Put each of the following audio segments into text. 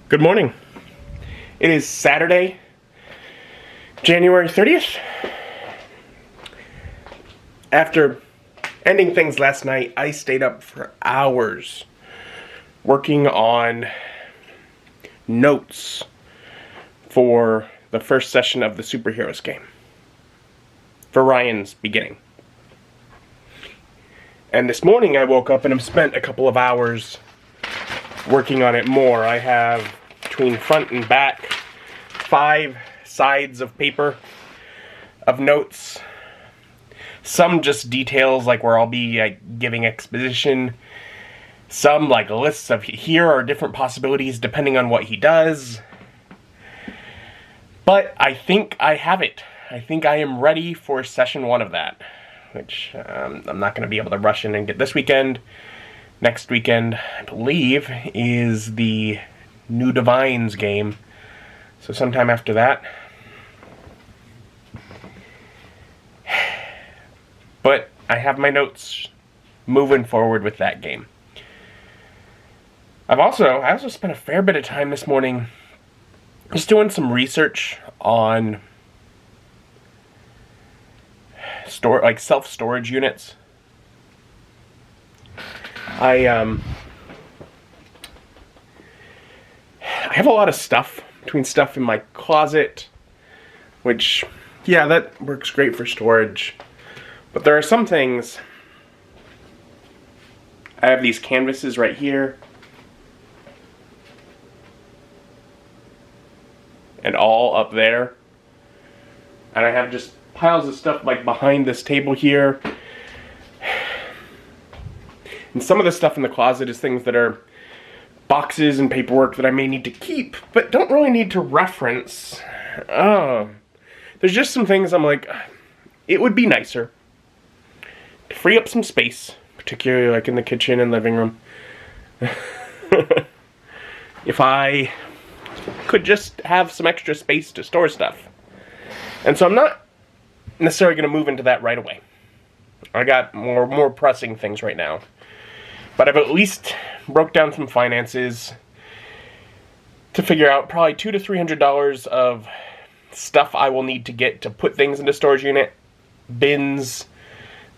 Good morning. It is Saturday, January 30th. After ending things last night, I stayed up for hours working on notes for the first session of the Superheroes game, for Ryan's beginning. And this morning I woke up and have spent a couple of hours working on it more. I have, between front and back, 5 sides of paper of notes. Some just details, like where I'll be giving exposition. Some like lists of here are different possibilities depending on what he does. But I think I have it. I think I am ready for session 1 of that, which I'm not going to be able to rush in and get this weekend. Next weekend, I believe, is the New Divines game. So sometime after that. But I have my notes moving forward with that game. I also spent a fair bit of time this morning just doing some research on self-storage units. I have a lot of stuff, between stuff in my closet, which, yeah, that works great for storage. But there are some things. I have these canvases right here. And all up there. And I have just piles of stuff like behind this table here. And some of the stuff in the closet is things that are boxes and paperwork that I may need to keep, but don't really need to reference. There's just some things I'm like, it would be nicer to free up some space, particularly like in the kitchen and living room, if I could just have some extra space to store stuff. And so I'm not necessarily going to move into that right away. I got more pressing things right now. But I've at least broke down some finances to figure out probably $200 to $300 of stuff I will need to get to put things into storage unit. Bins,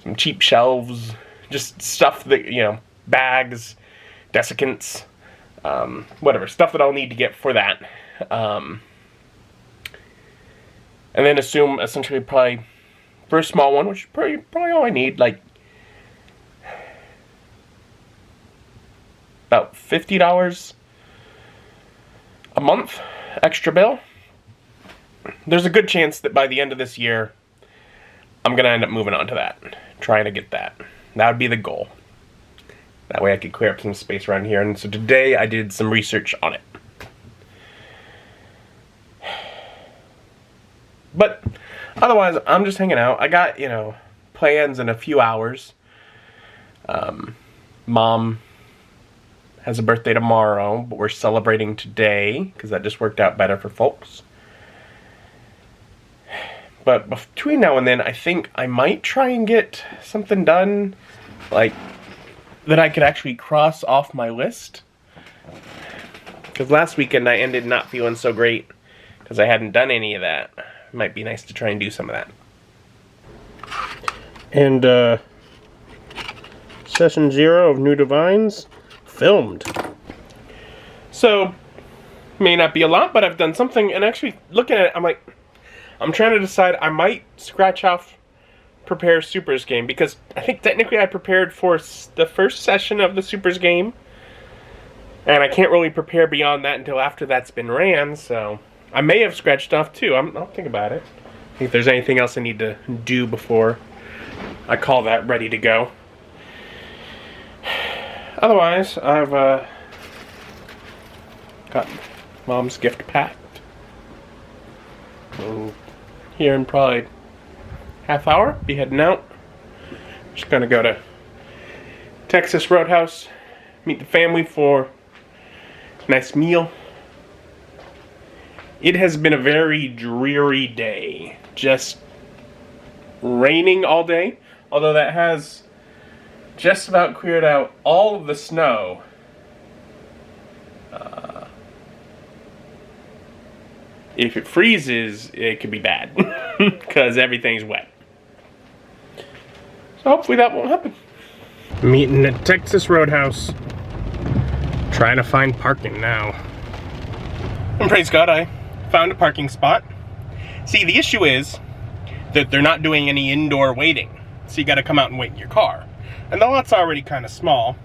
some cheap shelves, just stuff that, bags, desiccants, whatever, stuff that I'll need to get for that. And then assume essentially probably for a small one, which is probably all I need, like about $50 a month extra bill. There's a good chance that by the end of this year, I'm going to end up moving on to that. Trying to get that. That would be the goal. That way I could clear up some space around here. And so today I did some research on it. But otherwise, I'm just hanging out. I got, plans in a few hours. Mom has a birthday tomorrow, but we're celebrating today because that just worked out better for folks. But between now and then, I think I might try and get something done, like, that I could actually cross off my list. Because last weekend I ended not feeling so great because I hadn't done any of that. It might be nice to try and do some of that. And, Session 0 of New Divines filmed. So, may not be a lot, but I've done something, and actually looking at it, I'm trying to decide, I might scratch off Prepare Supers game, because I think technically I prepared for the first session of the Supers game, and I can't really prepare beyond that until after that's been ran, so I may have scratched off too. I'll think about it. See if there's anything else I need to do before I call that ready to go. Otherwise, I've got Mom's gift packed. So here in probably half hour, be heading out. Just gonna go to Texas Roadhouse, meet the family for a nice meal. It has been a very dreary day. Just raining all day, although that has just about cleared out all of the snow if it freezes, it could be bad because everything's wet. So hopefully that won't happen. Meeting at Texas Roadhouse. Trying to find parking now. And praise God, I found a parking spot. See, the issue is that they're not doing any indoor waiting. So you gotta come out and wait in your car. And the lot's already kind of small.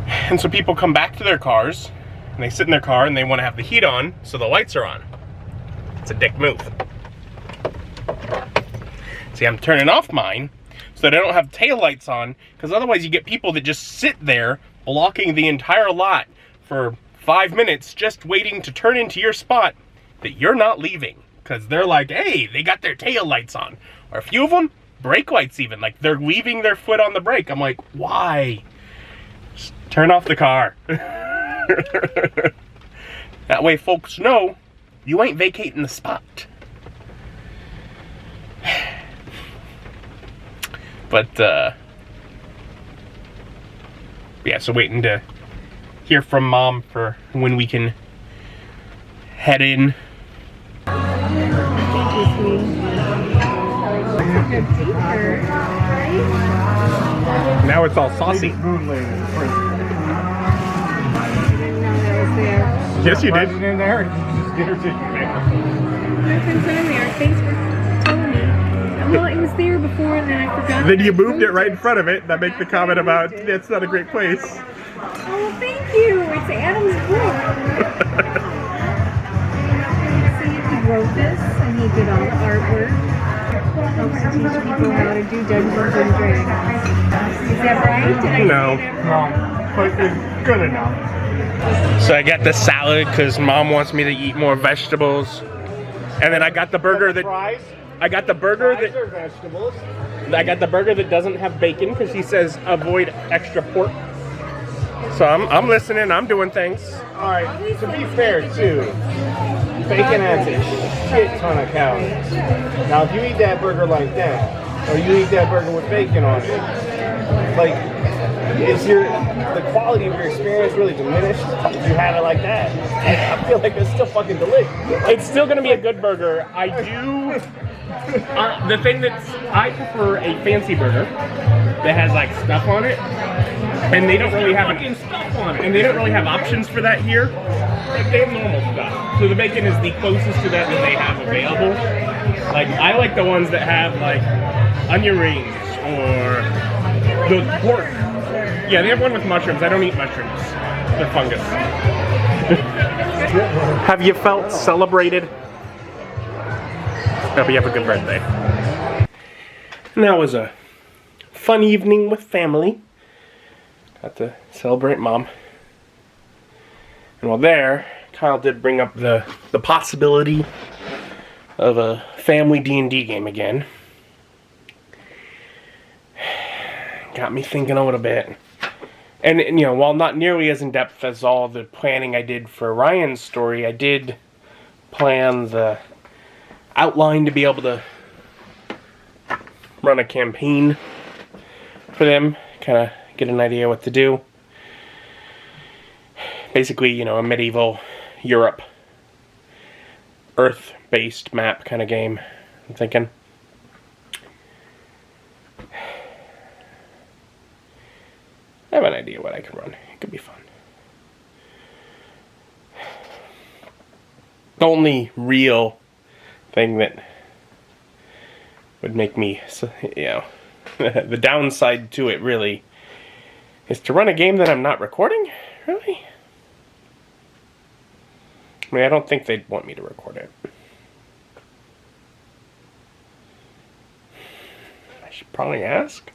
And so people come back to their cars, and they sit in their car and they want to have the heat on, so the lights are on. It's a dick move. See, I'm turning off mine so that I don't have tail lights on, because otherwise you get people that just sit there blocking the entire lot for 5 minutes just waiting to turn into your spot that you're not leaving. Because they're like, hey, they got their tail lights on. Or a few of them, brake lights even. Like, they're leaving their foot on the brake. I'm like, why? Just turn off the car. That way folks know you ain't vacating the spot. But, yeah, so waiting to hear from Mom for when we can head in. Now it's all saucy. Yes, you did. In there. Thanks for telling me. Well, it was there before and then I forgot. Then you moved it right in front of it. That makes the comment about that's not a great place. Oh, thank you. It's Adam's book. See, he wrote this and he did all the artwork. Helps to teach people how to do Dungeons and Dragons. Is that right? Did I No. say that? No, but it's good enough. So I got the salad because Mom wants me to eat more vegetables. And then I got the burger that Fries? I got the burger Fries that are vegetables. I got the burger that doesn't have bacon because he says avoid extra pork. So I'm listening, I'm doing things. Alright, to be fair too, bacon has a shit ton of calories. Now if you eat that burger like that, or you eat that burger with bacon on it, like, is the quality of your experience really diminished if you have it like that? I feel like it's still fucking delicious. It's still gonna be a good burger. I do. The thing I prefer a fancy burger that has like stuff on it, and they don't really have stuff on it, and they don't really have options for that here. Like they have normal stuff, so the bacon is the closest to that they have available. Like I like the ones that have like onion rings or the pork. Yeah, they have one with mushrooms. I don't eat mushrooms. They're fungus. Have you felt celebrated? Hope you have a good birthday. And that was a fun evening with family. Got to celebrate Mom. And while there, Kyle did bring up the possibility of a family D&D game again. Got me thinking a little bit. And you know, while not nearly as in-depth as all the planning I did for Ryan's story, I did plan the outline to be able to run a campaign for them, kind of get an idea what to do. Basically, you know, a medieval Europe, Earth-based map kind of game, I'm thinking. I have an idea what I could run. It could be fun. The only real thing that would make me, you know, the downside to it really is to run a game that I'm not recording? Really? I mean, I don't think they'd want me to record it. I should probably ask.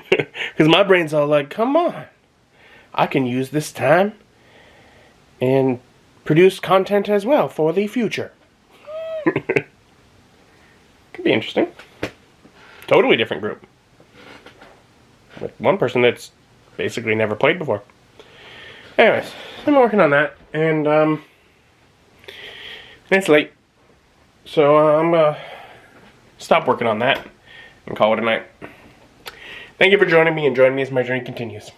Because my brain's all like, come on. I can use this time and produce content as well for the future. Could be interesting. Totally different group. With one person that's basically never played before. Anyways, I'm working on that, and it's late. So I'm gonna stop working on that and call it a night. Thank you for joining me, and join me as my journey continues.